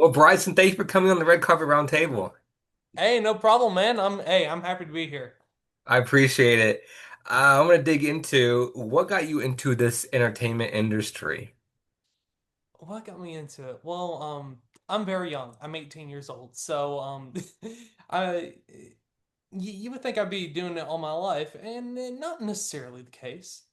Well, Bryson, thanks for coming on the Red Carpet Round Table. Hey, no problem, man. I'm happy to be here. I appreciate it. I'm going to dig into what got you into this entertainment industry. What got me into it? Well, I'm very young. I'm 18 years old. So, I you would think I'd be doing it all my life, and not necessarily the case.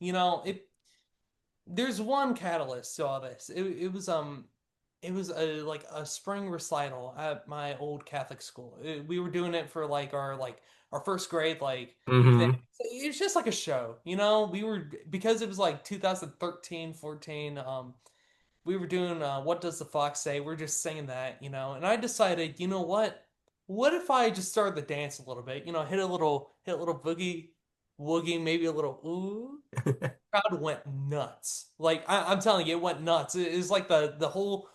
There's one catalyst to all this. It was a spring recital at my old Catholic school. We were doing it for our first grade thing. Hmm. It's just like a show, you know. We were because it was like 2013, 14. We were doing What Does the Fox Say? We're just singing that, you know. And I decided, you know what? What if I just started the dance a little bit? You know, hit a little boogie, woogie, maybe a little ooh. Crowd went nuts. I'm telling you, it went nuts. It was like the whole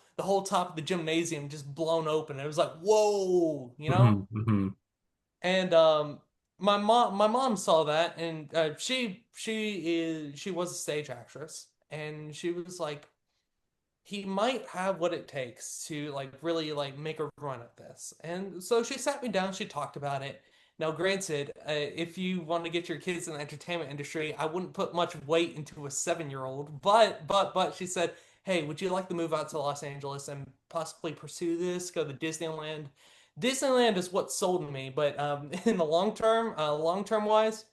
top of the gymnasium just blown open. It was like whoa, you know. Hmm. And my mom saw that, and she was a stage actress, and she was like, he might have what it takes to really make a run at this. And so she sat me down, she talked about it. Now, granted, if you want to get your kids in the entertainment industry, I wouldn't put much weight into a 7 year old. But she said, "Hey, would you like to move out to Los Angeles and possibly pursue this? Go to Disneyland." Disneyland is what sold me, but in the long term wise,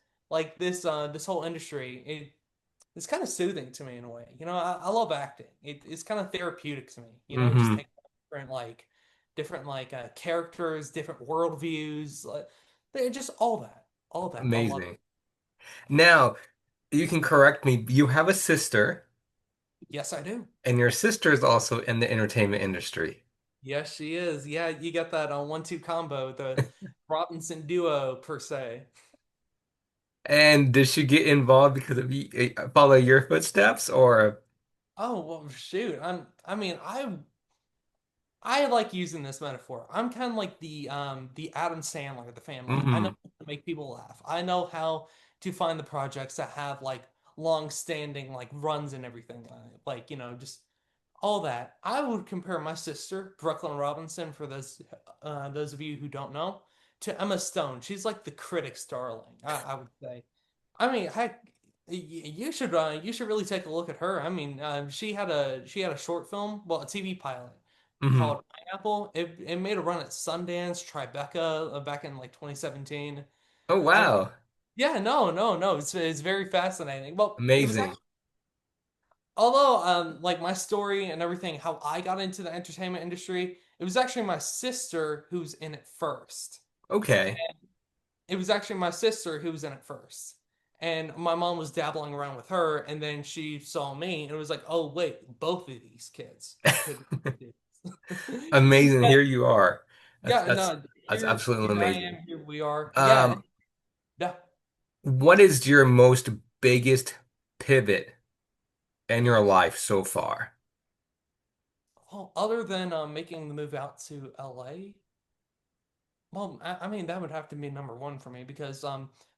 this whole industry, it's kind of soothing to me in a way. You know, I love acting. It's kind of therapeutic to me. You know, just Hmm. take different characters, different worldviews, they're just all that. I love it. Amazing. Now, you can correct me. You have a sister, Yes, I do. and your sister is also in the entertainment industry. Yes, she is. Yeah, you got that on 1-2 combo, the Robinson duo per se. And did she get involved because of you, follow your footsteps, or? Oh well, shoot. I like using this metaphor. I'm kind of like the Adam Sandler of the family. I know Hmm. how to make people laugh. I know how to find the projects that have long-standing runs and everything. You know, just all that. I would compare my sister, Brooklyn Robinson, for those of you who don't know, to Emma Stone. She's like the critic's darling, I would say. I mean, heck, you should really take a look at her. I mean, she had a short film, well, a TV pilot Hmm. called Pineapple. It made a run at Sundance, Tribeca back in 2017. Oh, Um, wow. yeah, no. It's very fascinating. Well, it was Amazing. actually although my story and everything, how I got into the entertainment industry, it was actually my sister who's in it first. Okay. It was actually my sister who was in it first. And my mom was dabbling around with her, and then she saw me and was like, "Oh wait, both of these kids could do this." Amazing. Yeah, Here you are. That's yeah, that's no, that's here absolutely I amazing. am, here we are. Yeah, Um, yeah. what is your most biggest pivot in your life so far? Well, other than making the move out to LA, well, I mean that would have to be number one for me because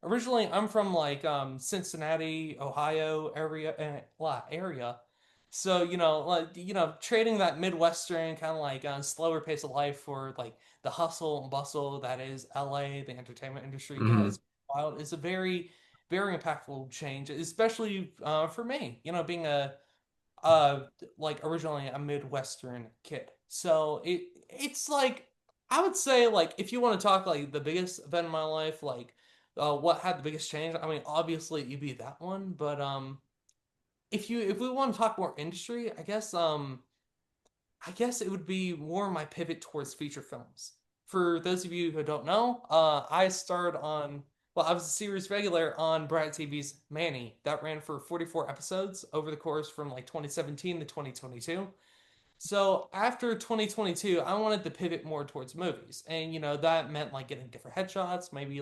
originally I'm from Cincinnati, Ohio area, so trading that Midwestern kind of slower pace of life for the hustle and bustle that is LA, the entertainment industry. Yeah, Hmm. it's wild. It's a very very impactful change, especially for me. You know, being a uh originally a Midwestern kid. So it's I would say if you want to talk the biggest event in my life, what had the biggest change, I mean obviously it'd be that one, but if we want to talk more industry, I guess it would be more my pivot towards feature films. For those of you who don't know, I starred on, well, I was a series regular on Brad TV's Manny. That ran for 44 episodes over the course from 2017 to 2022. So after 2022, I wanted to pivot more towards movies. And, that meant getting different headshots, maybe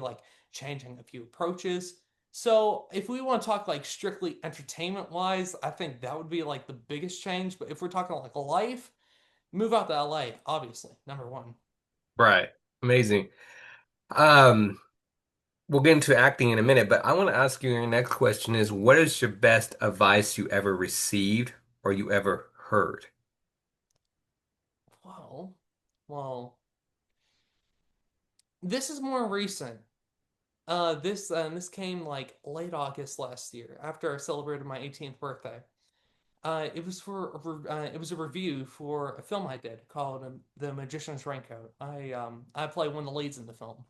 changing a few approaches. So if we want to talk strictly entertainment wise, I think that would be the biggest change. But if we're talking life, move out to LA, obviously, number one. Right. Amazing. Um, we'll get into acting in a minute, but I want to ask you your next question is what is your best advice you ever received or you ever heard? Wow. Well, this is more recent. This came like late August last year after I celebrated my 18th birthday. It was a review for a film I did called The Magician's Raincoat. I play one of the leads in the film.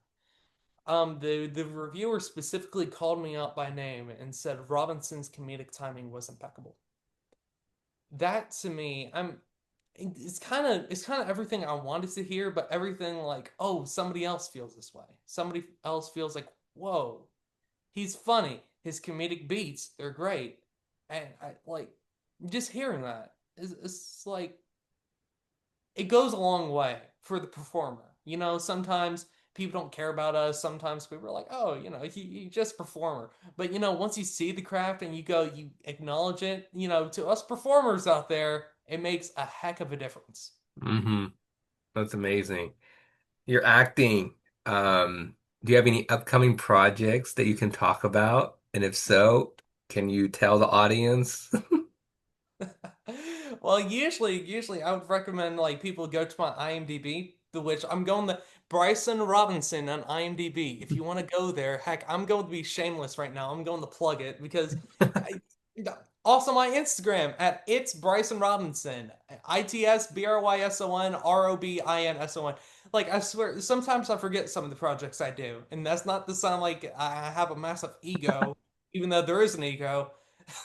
The reviewer specifically called me out by name and said Robinson's comedic timing was impeccable. That to me, it's kind of everything I wanted to hear, but everything like, oh, somebody else feels this way. Somebody else feels like, whoa, he's funny. His comedic beats, they're great. And I like just hearing that is like it goes a long way for the performer. You know, sometimes people don't care about us. Sometimes people are like, oh, you know, he just a performer. But you know, once you see the craft and you go, you acknowledge it. You know, to us performers out there, it makes a heck of a difference. Hmm. That's amazing. You're acting. Do you have any upcoming projects that you can talk about? And if so, can you tell the audience? Well, usually I would recommend like people go to my IMDb, the which I'm going the Bryson Robinson on IMDb. If you want to go there, heck, I'm going to be shameless right now. I'm going to plug it because I, also my Instagram at it's Bryson Robinson, ITSBRYSON ROBINSON. Like I swear, sometimes I forget some of the projects I do, and that's not to sound like I have a massive ego, even though there is an ego.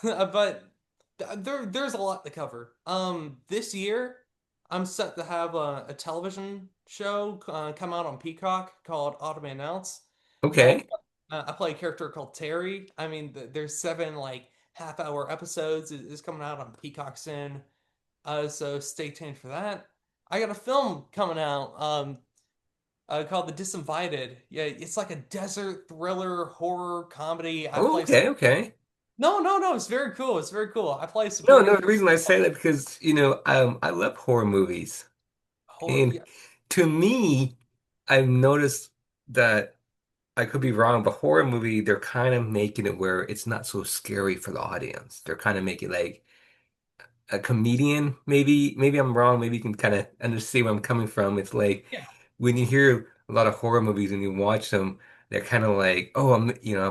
But there's a lot to cover. This year I'm set to have a television show come out on Peacock called Autumn Announce. Okay. I play a character called Terry. I mean, there's seven like half-hour episodes. It's coming out on Peacock soon. So stay tuned for that. I got a film coming out called The Disinvited. Yeah, it's like a desert thriller horror comedy. I Oh, play okay, okay. no, it's very cool. It's very cool. I play a No, no, supporting the reason I say that because, I love horror movies. horror. And Yeah. to me, I've noticed that I could be wrong, but horror movie, they're kind of making it where it's not so scary for the audience. They're kind of making like a comedian, maybe I'm wrong, maybe you can kind of understand where I'm coming from. It's like Yeah. when you hear a lot of horror movies and you watch them, they're kind of like, oh, I'm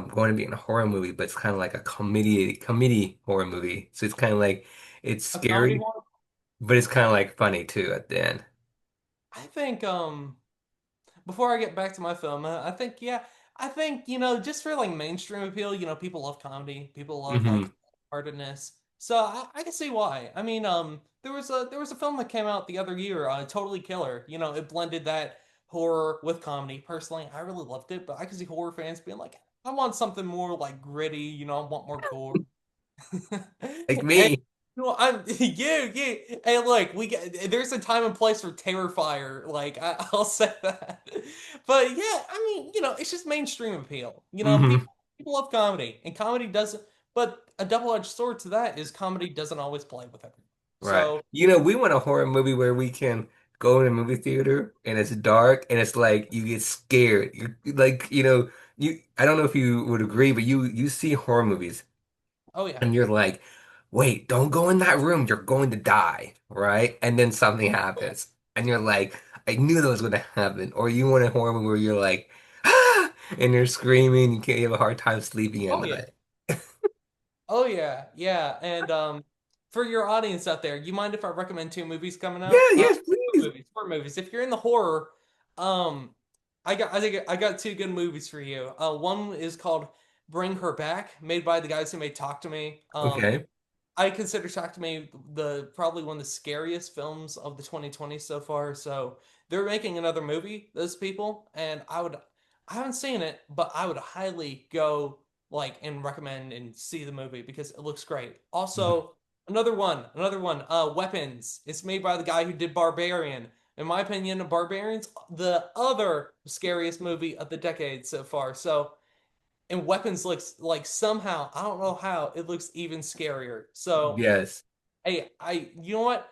going to be in a horror movie, but it's kind of like a comedy horror movie. So it's kind of like it's A comedy scary, horror. but it's kind of like funny too at the end. I think before I get back to my film, I think just for like mainstream appeal, people love comedy, people love Hmm. like heartedness. So I can see why. I mean, there was a film that came out the other year, Totally Killer. You know, it blended that horror with comedy. Personally, I really loved it, but I can see horror fans being like, I want something more like gritty. You know, I want more gore. Like And me. I'm yeah. Hey, look, there's a time and place for Terrifier. Like I'll say that. But yeah, I mean, it's just mainstream appeal. Hmm. People love comedy, and comedy doesn't. But a double-edged sword to that is comedy doesn't always play with everyone. Right. So We want a horror movie where we can go in a movie theater and it's dark and it's like you get scared. You like, I don't know if you would agree, but you see horror movies oh yeah, and you're like, wait, don't go in that room. You're going to die, right? And then something happens and you're like, I knew that was going to happen. Or you want a horror movie where you're like, ah, and you're screaming, you have a hard time sleeping at oh yeah. night. Oh yeah, yeah. And for your audience out there, you mind if I recommend two movies coming Yeah, out? yes, please. Four movies. If you're in the horror, um, I think I got two good movies for you. One is called Bring Her Back, made by the guys who made Talk to Me. Okay. I consider Talk to Me the probably one of the scariest films of the 2020s so far. So they're making another movie, those people, and I haven't seen it, but I would highly go like and recommend and see the movie because it looks great. Mhm. Also, another one, Weapons. It's made by the guy who did Barbarian. In my opinion, Barbarian's the other scariest movie of the decade so far. So and Weapons looks like somehow, I don't know how, it looks even scarier. So, Yes. hey, you know what?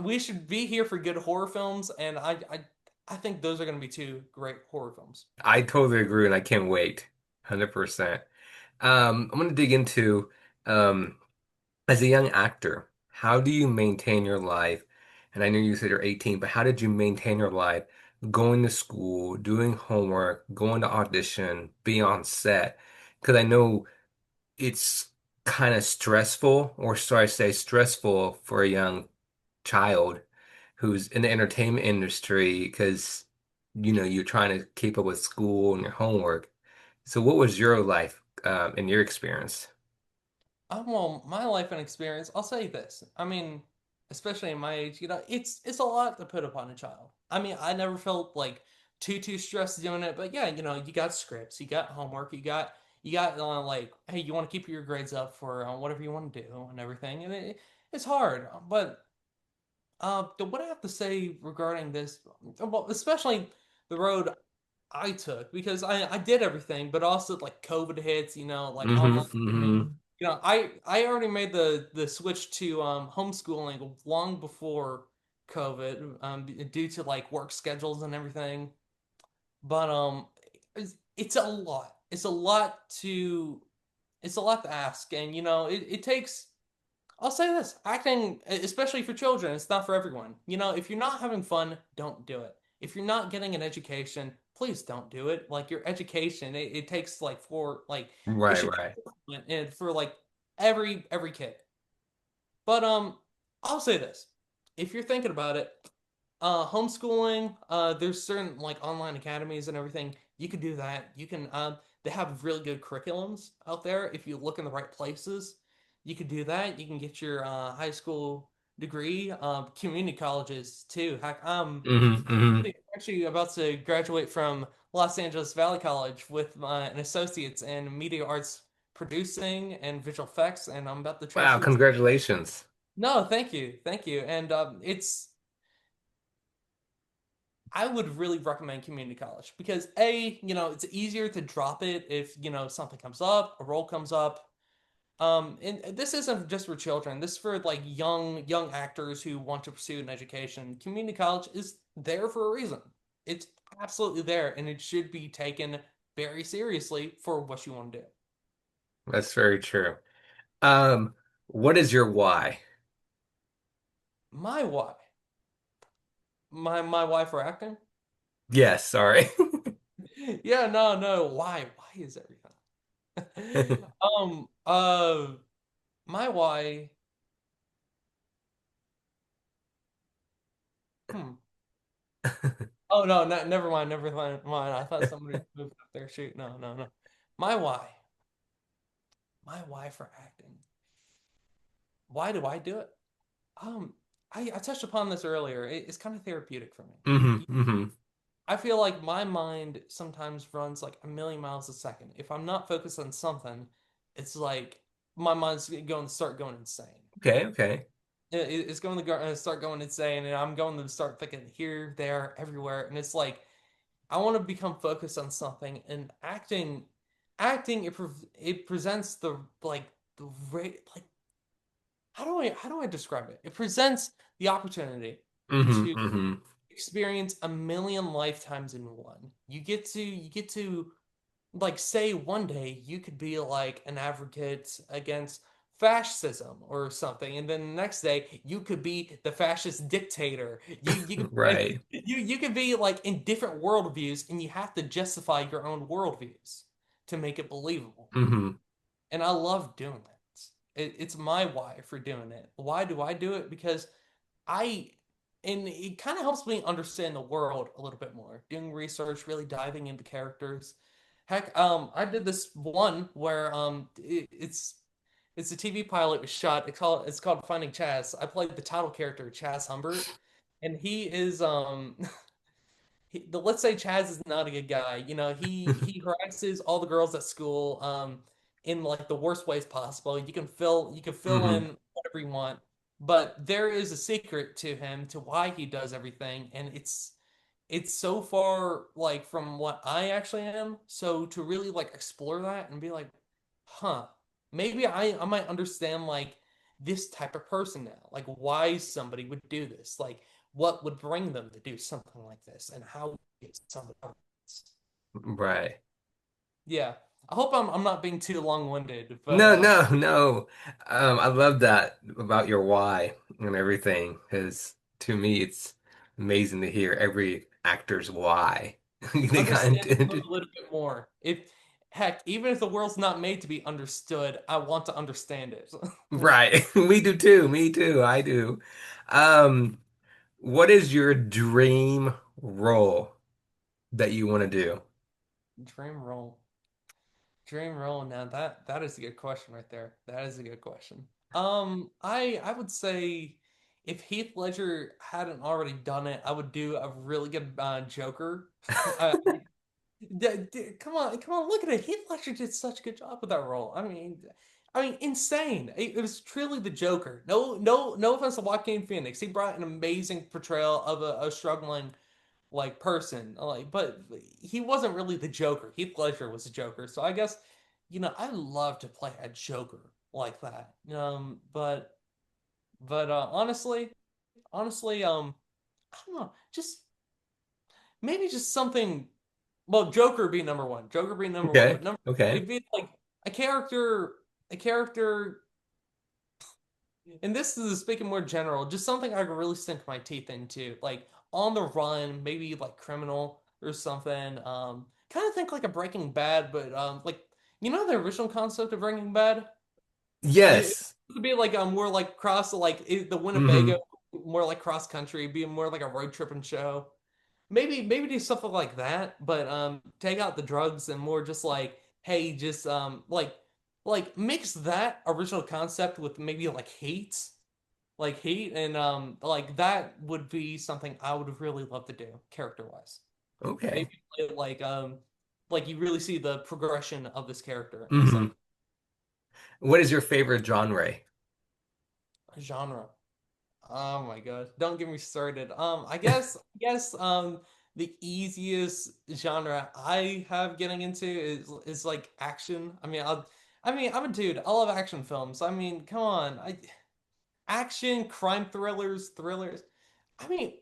We should be here for good horror films, and I think those are going to be two great horror films. I totally agree, and I can't wait. 100%. I'm going to dig into, as a young actor, how do you maintain your life? and I know you said you're 18, but how did you maintain your life going to school, doing homework, going to audition, being on set? Because I know it's kind of stressful, or sorry, I say stressful for a young child who's in the entertainment industry because you're trying to keep up with school and your homework. So what was your life and your experience? Well, my life and experience, I'll say this. I mean, especially in my age, it's a lot to put upon a child. I mean, I never felt like too stressed doing it, but yeah, you got scripts, you got homework, you got like, hey, you want to keep your grades up for whatever you want to do and everything, and it's hard. But what I have to say regarding this, well, especially the road I took, because I did everything, but also like COVID hits, like Hmm. online learning. Hmm. I already made the switch to homeschooling long before COVID, due to like work schedules and everything. But it's a lot. It's a lot to ask, and it takes. I'll say this, acting, especially for children, it's not for everyone. If you're not having fun, don't do it. If you're not getting an education, please don't do it. Like your education, it takes like it Right, should right. and for like every kid. But I'll say this. If you're thinking about it, homeschooling, there's certain like online academies and everything. You can do that. They have really good curriculums out there. If you look in the right places, you could do that. You can get your high school degree. Community colleges too. Heck, Hmm. Hmm. actually about to graduate from Los Angeles Valley College with an associate's in media arts producing and visual effects, and I'm about to Wow, transfer. congratulations. No, thank you, and I would really recommend community college because it's easier to drop it if, something comes up, a role comes up. And this isn't just for children. This is for like young actors who want to pursue an education. Community college is there for a reason. It's absolutely there, and it should be taken very seriously for what you want to do. That's very true. Um, what is your why? My why? My why for acting? Yes, sorry. Yeah, no, no. Why? Why is everything? Um, uh, my why. Hmm. Oh no, no, never mind, never mind. I thought somebody moved up there. Shoot, no, no, no. My why, my why for acting. Why do I do it? Um, I touched upon this earlier. It's kind of therapeutic for me. Hmm. Hmm. I feel like my mind sometimes runs like a million miles a second. If I'm not focused on something, it's like my mind's going to start going insane. Okay, okay. It's going to start going insane, and I'm going to start thinking here, there, everywhere, and it's like I want to become focused on something, and acting it presents the like the rate like how do I describe it? It presents the opportunity Hmm. to Hmm. experience a million lifetimes in one. You get to like say one day you could be like an advocate against fascism or something, and then the next day you could be the fascist dictator. You could Right. you could be like in different worldviews, and you have to justify your own worldviews to make it believable. Hmm. And I love doing that. It's my why for doing it. Why do I do it? Because I and it kind of helps me understand the world a little bit more. Doing research, really diving into characters. Heck, I did this one where it's a TV pilot was shot. It's called Finding Chaz. I played the title character Chaz Humbert, and he is let's say Chaz is not a good guy. He harasses all the girls at school in like the worst ways possible. You can fill Hmm. in whatever you want, but there is a secret to him to why he does everything, and it's so far like from what I actually am. So to really like explore that and be like, huh, maybe I might understand like this type of person now, like why somebody would do this, like what would bring them to do something like this, and how get somebody else. Right. Yeah, I hope I'm not being too long-winded, but No, no, no. I love that about your why and everything, because To me, it's amazing to hear every actor's why. They got Understand the world into a little bit more. If heck, even if the world's not made to be understood, I want to understand it. right. We do too. Me too. I do. Um, what is your dream role that you want to do? Dream role. Dream role. Now that is a good question right there. That is a good question. I would say if Heath Ledger hadn't already done it, I would do a really good Joker. uh, come on, come on, look at it. Heath Ledger did such a good job with that role. I mean, insane. It was truly the Joker. No offense to Joaquin Phoenix. He brought an amazing portrayal of a struggling like person. Like, but he wasn't really the Joker. Heath Ledger was the Joker. So I guess, I love to play a Joker like that. But honestly, I don't know, just maybe just something. Well, Joker be number one. Joker be number one. Okay. But number two, Okay. it'd be like a character, a character, and this is speaking more general, just something I could really sink my teeth into, like on the run, maybe like criminal or something. Kind of think like a Breaking Bad, but like the original concept of Breaking Bad. It Yes. could be like more like cross like the Hmm. Winnebago, more like cross country, be more like a road tripping show. Maybe do something like that, but take out the drugs and more just like, hey, just like mix that original concept with maybe like heat, and like that would be something I would really love to do character wise. Okay. Maybe play it like you really see the progression of this character and Hmm. stuff. What is your favorite genre? Genre. Oh my gosh, don't get me started. I guess the easiest genre I have getting into is like action. I'm a dude. I love action films. I mean, come on. Action, crime thrillers. I mean,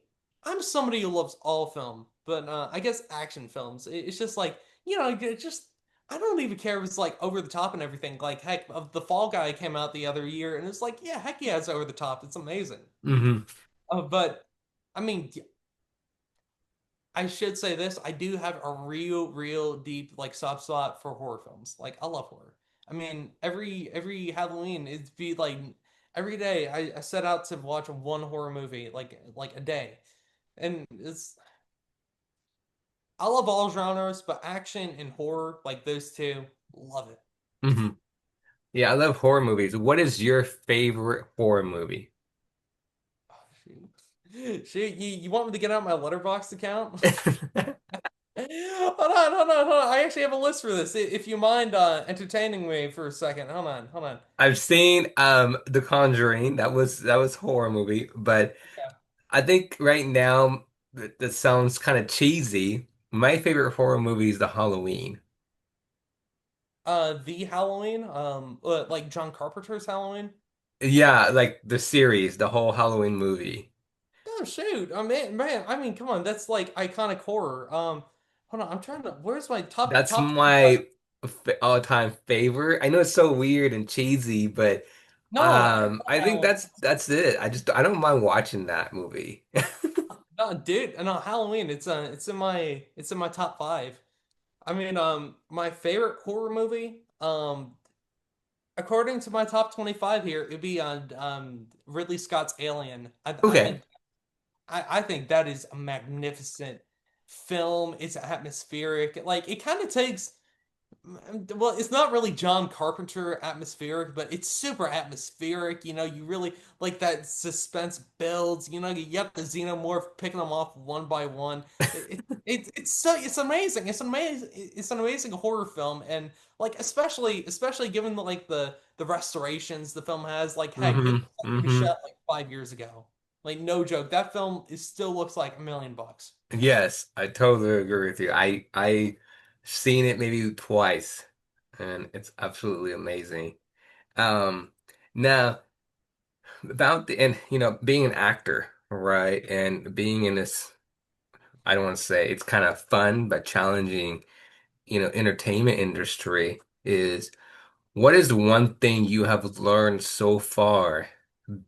I'm somebody who loves all film, but I guess action films. It's just like, it just I don't even care if it's like over the top and everything. Like heck, of the Fall Guy came out the other year, and it's like, yeah, heck yeah, it's over the top. It's amazing. Hmm. But I mean, I should say this: I do have a real deep like soft spot for horror films. Like I love horror. I mean, every Halloween it'd be like every day I set out to watch one horror movie like a day, and I love all genres, but action and horror like those two, love it. Hmm. Yeah, I love horror movies. What is your favorite horror movie? Oh, shoot, you want me to get out my letterbox account? Hold on. I actually have a list for this. If you mind entertaining me for a second. Hold on. I've seen The Conjuring. That was horror movie, but I think right now that sounds kind of cheesy. My favorite horror movie is The Halloween. The Halloween, like John Carpenter's Halloween. Yeah, like the series, the whole Halloween movie. Oh shoot, man, I mean, come on, that's like iconic horror. Hold on, I'm trying to. Where's my That's top 25? my all-time favorite. I know it's so weird and cheesy, but No, I I think Halloween. that's it. I don't mind watching that movie. No, dude, no Halloween. It's in my top five. I mean, my favorite horror movie. According to my top 25 here, it'd be on Ridley Scott's Alien. Okay. I think that is a magnificent film. It's atmospheric. Like it kind of takes well, it's not really John Carpenter atmospheric, but it's super atmospheric. You really like that suspense builds. You have the xenomorph picking them off one by one. It's amazing. It's amazing. It's an amazing horror film, and like especially given the restorations the film has. Like heck, it Hmm. looks like it was Hmm. shot like 5 years ago. Like no joke, that film is still looks like $1 million. Yes, I totally agree with you. I seen it maybe twice, and it's absolutely amazing. Um, Now about the and being an actor, right, and being in this, I don't want to say it's kind of fun but challenging, entertainment industry is what is one thing you have learned so far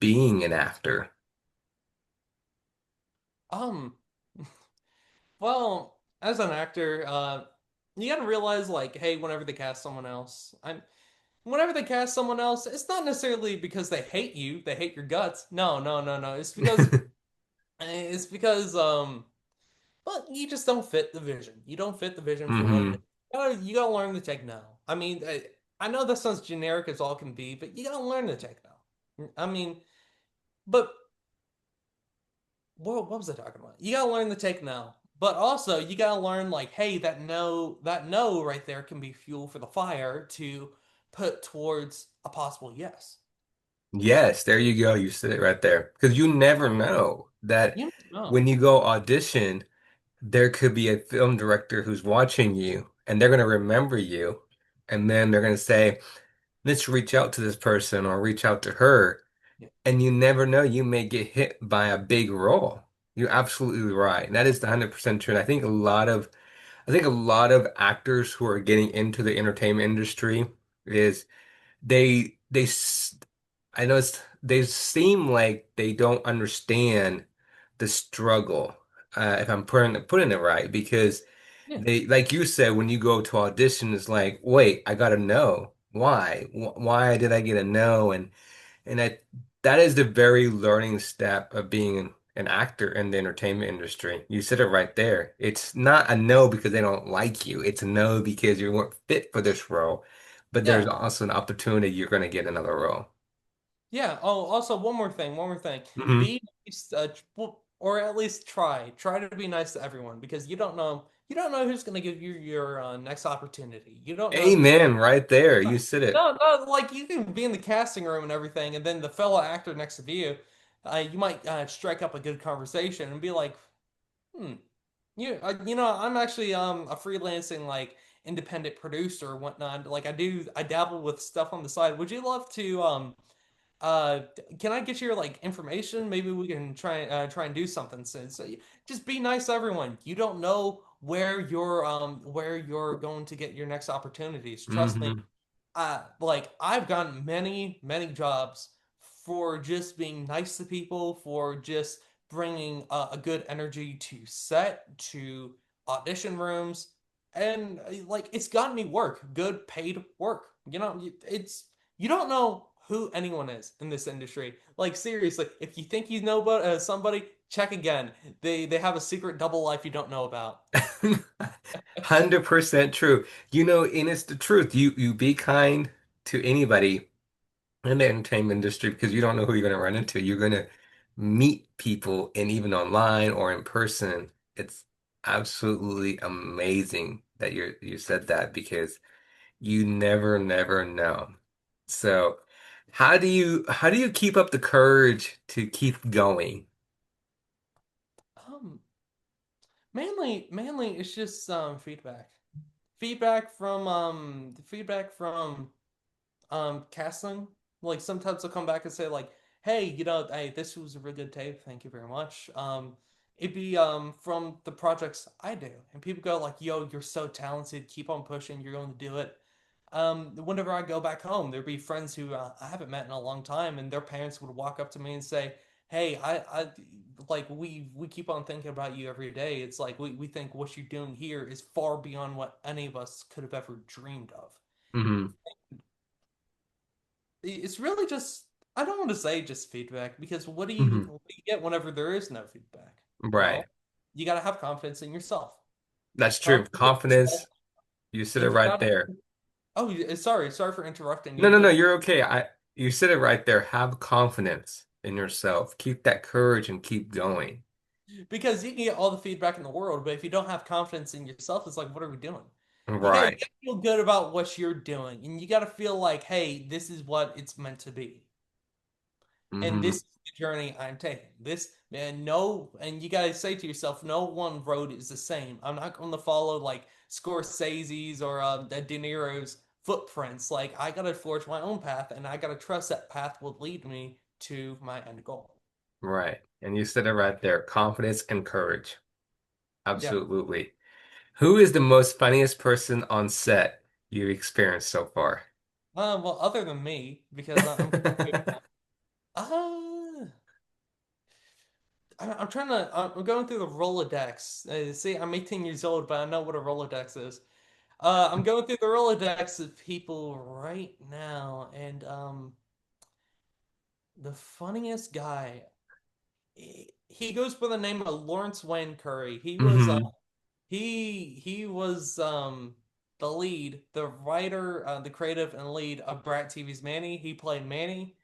being an actor? Um, well, as an actor, you gotta realize like, hey, whenever they cast someone else, whenever they cast someone else, it's not necessarily because they hate you, they hate your guts. No, no, no, no. It's because but you just don't fit the vision. You don't fit the vision for what it is. Hmm. You gotta learn to take no. I mean, I know that sounds generic as all can be, but you gotta learn to take no. I mean, but what was I talking about? You gotta learn to take no, but also you gotta learn like, hey, that no right there can be fuel for the fire to put towards a possible yes. Yes, there you go. You said it right there. Because you never know that You know, when you go audition, there could be a film director who's watching you and they're going to remember you. And then they're going to say, let's reach out to this person or reach out to her. yeah, And you never know, you may get hit by a big role. You're absolutely right. That is the 100% true. And I think a lot of actors who are getting into the entertainment industry is they I know they seem like they don't understand the struggle. If I'm putting it right, because yeah, they, like you said, when you go to audition, it's like, wait, I gotta know why. Why did I get a no? And that is the very learning step of being an actor in the entertainment industry. You said it right there. It's not a no because they don't like you. It's a no because you weren't fit for this role. But there's yeah. also an opportunity you're going to get another role. Yeah. Oh, also one more thing. Hmm. Be nice, or at least try to be nice to everyone because you don't know who's going to give you your next opportunity. You don't know who's Amen. Right there. You said it. no, no, like you can be in the casting room and everything, and then the fellow actor next to you, you might strike up a good conversation and be like, hmm, I'm actually a freelancing like independent producer and whatnot. Like I dabble with stuff on the side. Would you love to uh can I get your like information? Maybe we can try and do something soon. So just be nice to everyone. You don't know where you're going to get your next opportunities. Trust me. Hmm. Like I've gotten many jobs for just being nice to people, for just bringing a good energy to set, to audition rooms, and like it's gotten me work, good paid work. You don't know who anyone is in this industry. Like seriously, if you think you know about somebody, check again. They have a secret double life you don't know about. 100% true. And it's the truth. You be kind to anybody in the entertainment industry because you don't know who you're going to run into. You're going to meet people, and even online or in person. It's absolutely amazing that you said that because you never know. So, how do you keep up the courage to keep going? Um, mainly, it's just feedback. Feedback from casting. Like sometimes they'll come back and say like, "Hey, hey, this was a really good tape. Thank you very much." It'd be from the projects I do, and people go like, "Yo, you're so talented. Keep on pushing. You're going to do it." Whenever I go back home, there'd be friends who I haven't met in a long time, and their parents would walk up to me and say, "Hey, like we keep on thinking about you every day. It's like we think what you're doing here is far beyond what any of us could have ever dreamed of." Hmm. It's really just I don't want to say just feedback because Hmm. what do you get whenever there is no feedback? Right. Well, you got to have confidence in yourself. That's true. Confidence in yourself, Confidence. You said it and you right got to there. Oh, sorry for interrupting No, you, no, no, but you're okay. You said it right there. Have confidence in yourself. Keep that courage and keep going. because you can get all the feedback in the world, but if you don't have confidence in yourself, it's like, what are we doing? You Right. gotta feel good about what you're doing, and you gotta feel like, hey, this is what it's meant to be. And Hmm. this is the journey I'm taking. This man, no, and you gotta say to yourself, no one road is the same. I'm not going to follow like Scorsese's or De Niro's footprints. Like I gotta forge my own path, and I gotta trust that path will lead me to my end goal. Right. And you said it right there. Confidence and courage. Yeah. Absolutely. Who is the most funniest person on set you've experienced so far? Well, other than me, because I'm. Uh, I'm trying to. I'm going through the Rolodex. See, I'm 18 years old, but I know what a Rolodex is. I'm going through the Rolodex of people right now, and the funniest guy. He goes by the name of Lawrence Wayne Curry. Hmm. He was the lead, the writer, the creative and lead of Brat TV's Manny. He played Manny.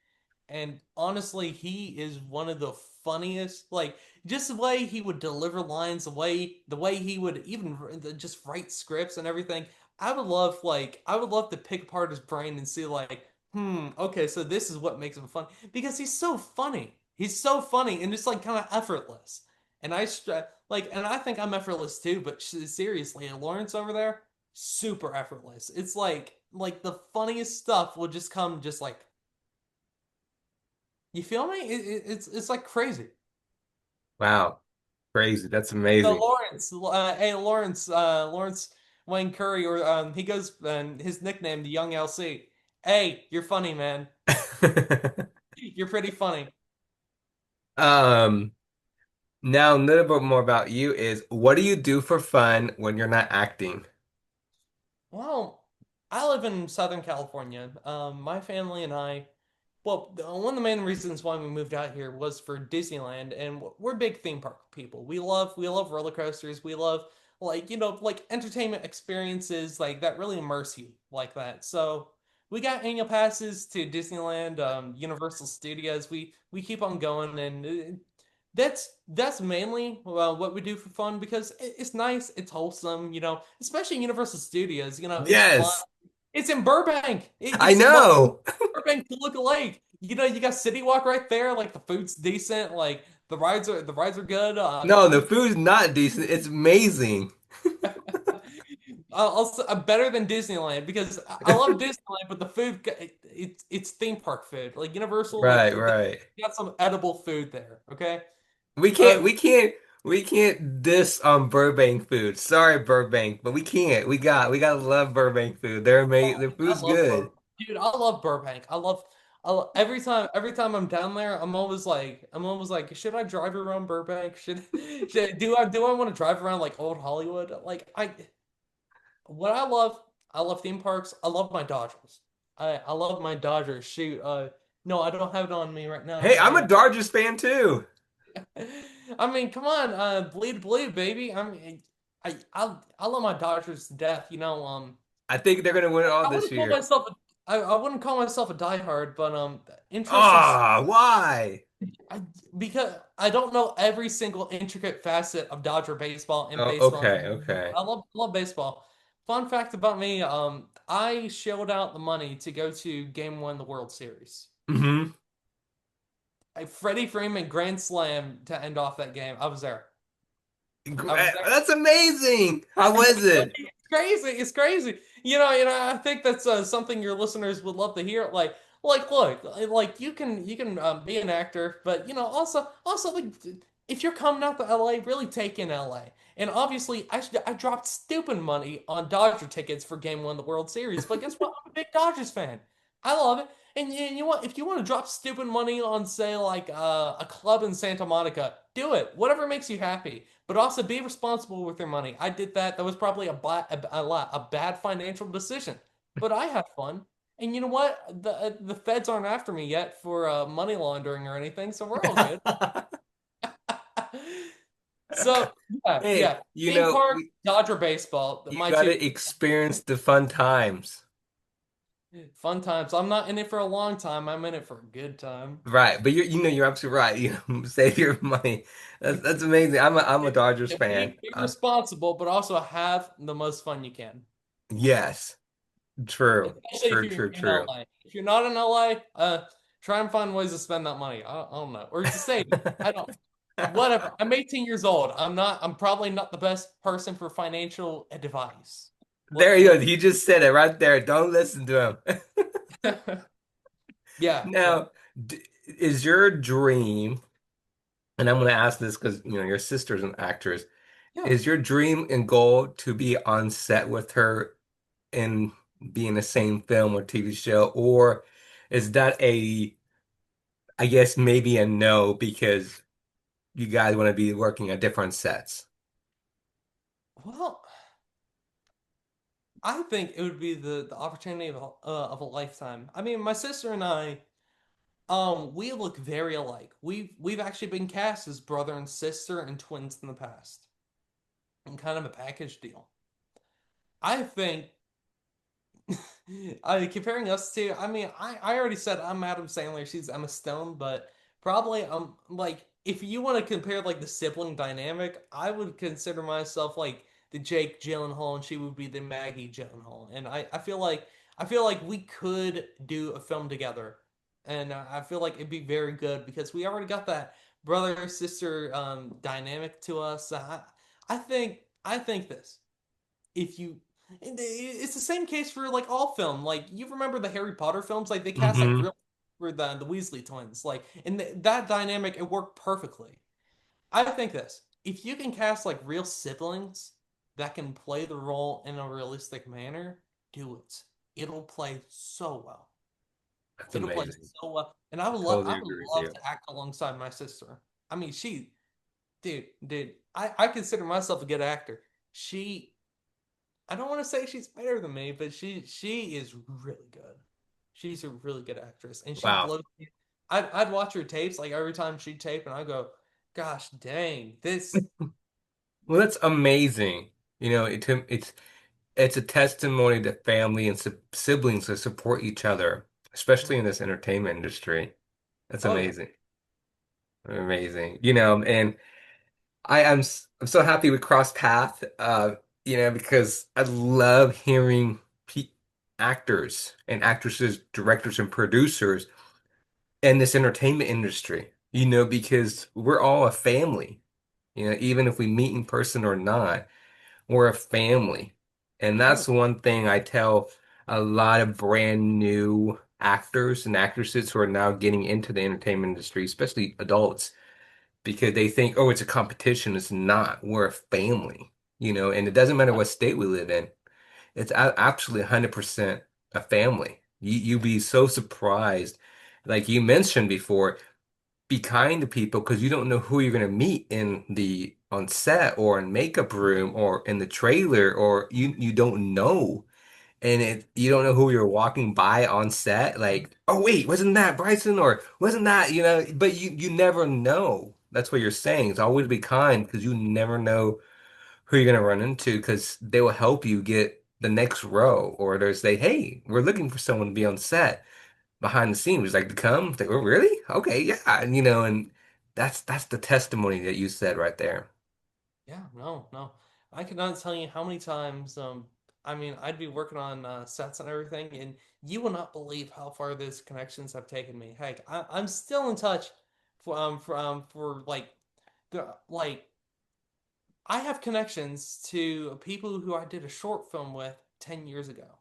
And honestly, he is one of the funniest. Like just the way he would deliver lines, the way he would even just write scripts and everything. I would love to pick apart his brain and see like, okay, so this is what makes him fun because he's so funny. He's so funny and just like kind of effortless. And and I think I'm effortless too. But seriously, Lawrence over there, super effortless. It's like the funniest stuff will just come just like you feel me? It's like crazy. Wow. Crazy. That's So amazing. Lawrence Wayne Curry, or he goes his nickname, the Young LC. Hey, you're funny, man. You're pretty funny. Um, Now a little bit more about you is what do you do for fun when you're not acting? Well, I live in Southern California. My family and I, well, one of the main reasons why we moved out here was for Disneyland, and we're big theme park people. We love roller coasters. We love like entertainment experiences like that really immerse you like that. So we got annual passes to Disneyland, Universal Studios. We keep on going, and that's mainly what we do for fun because it's nice, it's wholesome, especially Universal Studios. It's fun. Yes, It's in Burbank. I It's know. Burbank to look alike. You got City Walk right there. Like the food's decent. Like the rides are good. No, the food's not decent. It's amazing. Also better than Disneyland because I love Disneyland, but the food it's theme park food. Like Universal, Right, they right. got some edible food there. Okay. We Uh, can't, we can't, we can't diss on Burbank food. Sorry, Burbank, but we can't. We gotta love Burbank food. They're amazing. Their I food's love good. Burbank. Dude, I love Burbank. Every time I'm down there, I'm always like, should I drive around Burbank? Do I want to drive around like old Hollywood? What I love theme parks. I love my Dodgers. I love my Dodgers. Shoot, no, I don't have it on me right now, Hey, but I'm a Dodgers fan too. I mean, come on, bleed blue, baby. I mean, I love my Dodgers to death. I think they're gonna win it all I this wouldn't call year. myself I wouldn't call myself a diehard, but interesting Why? because I don't know every single intricate facet of Dodger baseball and Oh, baseball. okay, okay. I love baseball. Fun fact about me, I shelled out the money to go to Game One of the World Series. Hmm. Freddie Freeman grand slam to end off that game. I was there. I was there. That's amazing. How was it? It's crazy. It's crazy. I think that's something your listeners would love to hear. Look, like you can be an actor, but also like if you're coming out to LA, really take in LA. And obviously, I dropped stupid money on Dodger tickets for Game One of the World Series. But guess what? I'm a big Dodgers fan. I love it. And if you want to drop stupid money on, say, like a club in Santa Monica, do it. Whatever makes you happy, but also be responsible with your money. I did that. That was probably a bad financial decision, but I had fun. And you know what? The feds aren't after me yet for money laundering or anything, so we're all good. So yeah, Hey, yeah. Theme park, Dodger baseball, you my two gotta experience the fun times. fun times. I'm not in it for a long time. I'm in it for a good time. Right, but you're absolutely right. Save your money. That's amazing. I'm a Dodgers fan. Be responsible, but also have the most fun you can. Yes, true, Especially if true, you're true, in true. LA. If you're not in LA, try and find ways to spend that money. I don't know, or to save it. I don't. Whatever. I'm 18 years old. I'm not. I'm probably not the best person for financial advice. There Let you go. let. He just said it right there. Don't listen to him. Yeah, yeah, Now, is your dream, and I'm going to ask this because your sister's an actress, yeah. is your dream and goal to be on set with her and be in the same film or TV show, or is that I guess maybe a no because you guys want to be working at different sets? Well, I think it would be the opportunity of a lifetime. I mean, my sister and I, we look very alike. We've actually been cast as brother and sister and twins in the past, and kind of a package deal. I think comparing us to, I mean, I already said I'm Adam Sandler, she's Emma Stone, but probably like if you want to compare like the sibling dynamic, I would consider myself like the Jake Gyllenhaal and she would be the Maggie Gyllenhaal. And I feel like we could do a film together. And I feel like it'd be very good because we already got that brother sister dynamic to us. I think this if you it's the same case for like all film. Like you remember the Harry Potter films, like they cast like Hmm. real for the Weasley twins, like and that dynamic it worked perfectly. I think this if you can cast like real siblings that can play the role in a realistic manner, do it. It'll play so well. That's It'll play amazing. so well, and I totally I would agree with love you. to act alongside my sister. I mean, dude, I consider myself a good actor. She I don't want to say she's better than me, but she is really good. She's a really good actress, and she Wow. blows me. I'd watch her tapes like every time she'd tape, and I go, "Gosh, dang, this." Well, that's amazing. It's a testimony to family and siblings to support each other, especially in this entertainment industry. That's Oh yeah, amazing. Amazing. And I'm so happy we crossed path, because I love hearing pe actors and actresses, directors and producers in this entertainment industry, because we're all a family, even if we meet in person or not, we're a family. And oh that's one thing I tell a lot of brand new actors and actresses who are now getting into the entertainment industry, especially adults, because they think, oh, it's a competition. It's not. We're a family, and it doesn't matter yeah, what state we live in. It's actually 100% a family. You'd be so surprised. Like you mentioned before, be kind to people because you don't know who you're going to meet in the on set or in makeup room or in the trailer, or you don't know. And you don't know who you're walking by on set, like, oh wait, wasn't that Bryson or wasn't that, but you never know. That's what you're saying. It's always be kind because you never know who you're gonna run into because they will help you get the next row, or they'll say, hey, we're looking for someone to be on set behind the scenes. Would you like to come? It's like, oh really? Okay, yeah. And that's the testimony that you said right there. yeah. No, no, I cannot tell you how many times. I mean, I'd be working on sets and everything, and you will not believe how far those connections have taken me. Heck, I'm still in touch for like the like I have connections to people who I did a short film with 10 years ago.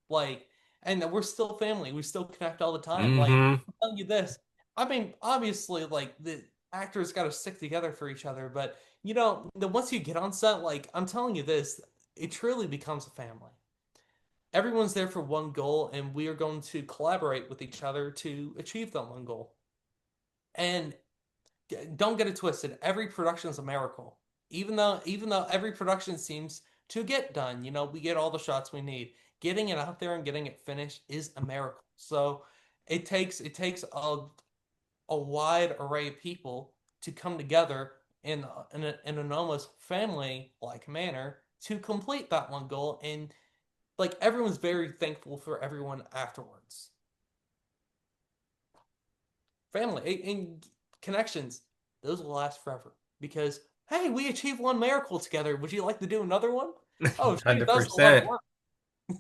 Like, and we're still family. We still connect all the time. Like, Hmm. I'm telling you this. I mean, obviously, like, the actors got to stick together for each other. But, once you get on set, like, I'm telling you this, it truly becomes a family. Everyone's there for one goal, and we are going to collaborate with each other to achieve that one goal. And don't get it twisted. Every production is a miracle. Even though every production seems to get done, we get all the shots we need. Getting it out there and getting it finished is a miracle. So it takes a wide array of people to come together in an almost family like manner to complete that one goal. And like everyone's very thankful for everyone afterwards. Family and connections, those will last forever because hey, we achieved one miracle together. Would you like to do another one? Oh shoot, that was a lot of 100%. work.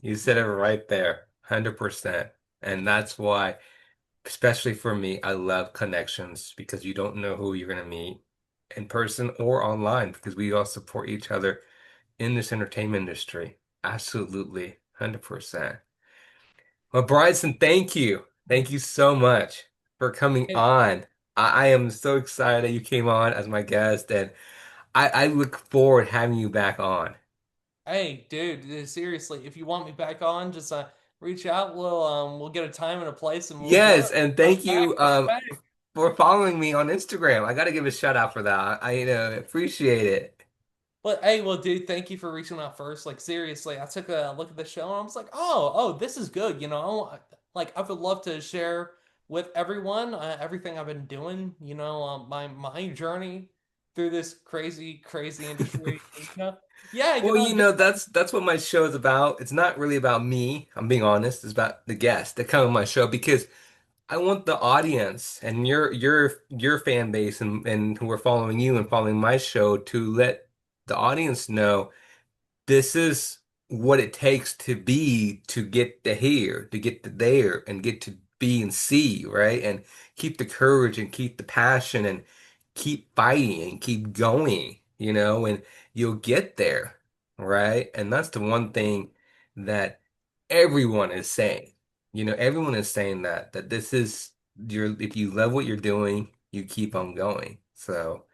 You said it right there. 100%. And that's why, especially for me, I love connections because you don't know who you're going to meet in person or online because we all support each other in this entertainment industry. Absolutely. 100%. Well, Bryson, thank you. Thank you so much for coming Hey, on. I am so excited that you came on as my guest, and I look forward to having you back on. hey, dude, seriously, if you want me back on, just reach out. We'll get a time and a place, and we'll Yes, and rush thank back, you. rush back. for following me on Instagram. I got to give a shout out for that. I appreciate it. But hey, well, dude, thank you for reaching out first. Like seriously, I took a look at the show and I was like, oh, this is good. Like I would love to share with everyone everything I've been doing. My journey through this crazy industry. Yeah, Well, that's what my show is about. It's not really about me. I'm being honest. It's about the guests that come on my show because I want the audience and your fan base and who are following you and following my show to let the audience know this is what it takes to be to get to here, to get to there, and get to be and see, right? And keep the courage and keep the passion and keep fighting and keep going, and you'll get there, right? And that's the one thing that everyone is saying. Everyone is saying that this is if you love what you're doing, you keep on going. So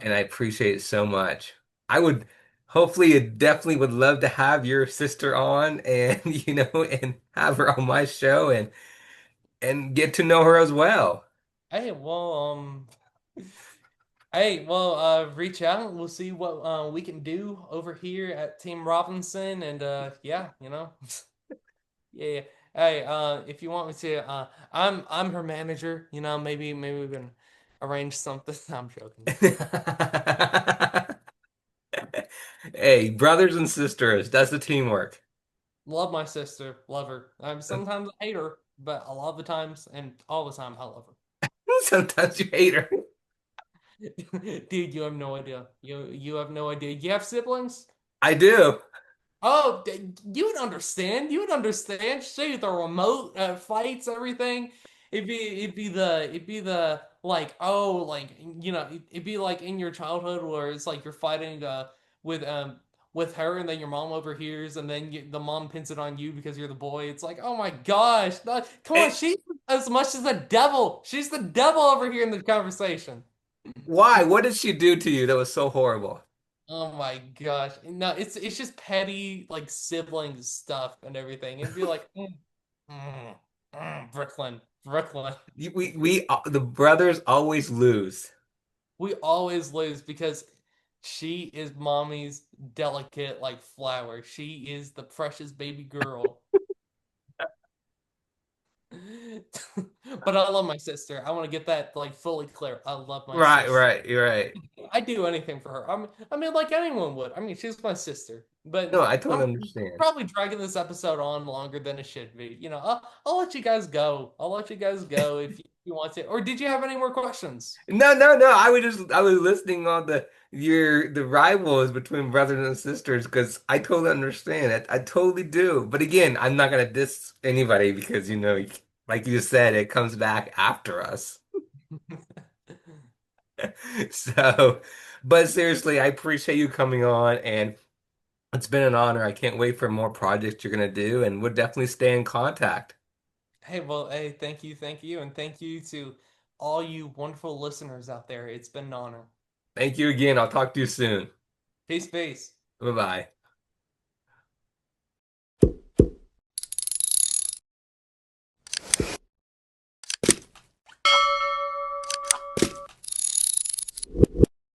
and I appreciate it so much. I would hopefully definitely would love to have your sister on and and have her on my show and get to know her as well. Hey, well, reach out. We'll see what we can do over here at Team Robinson, and yeah, yeah. Yeah. Hey, if you want me to, I'm her manager. Maybe we can arrange something. I'm joking. Hey, brothers and sisters, that's the teamwork. Love my sister, love her. Sometimes I hate her, but a lot of the times and all the time I love Sometimes you hate her. her. Dude, you have no idea. You have no idea. You have siblings? I do. Oh, you would understand. You would understand. Shoot, the remote fights, everything. It'd be the like it'd be like in your childhood where it's like you're fighting with um with her and then your mom overhears and then the mom pins it on you because you're the boy. It's like, oh my gosh, come on, And she's as much as the devil. She's the devil over here in the conversation. why? What did she do to you that was so horrible? Oh my gosh. No, it's just petty like sibling stuff and everything. It'd be like Brooklyn, Brooklyn. The brothers always lose. We always lose because she is mommy's delicate like flower. She is the precious baby girl. But I love my sister. I want to get that like fully clear. I love my Right, sister. right, you're right. I'd do anything for her. I mean, like anyone would. I mean, she's my sister. No, But I totally I'm understand. probably dragging this episode on longer than it should be. I'll let you guys go. I'll let you guys go if you want to. Or did you have any more questions? No, no, no. I was listening on the rivals between brothers and sisters because I totally understand it. I totally do. But again, I'm not gonna diss anybody because like you said, it comes back after us. So, but seriously, I appreciate you coming on and it's been an honor. I can't wait for more projects you're gonna do and we'll definitely stay in contact. Hey, well, hey, thank you, and thank you to all you wonderful listeners out there. It's been an honor. Thank you again. I'll talk to you soon. Peace, peace. Bye bye.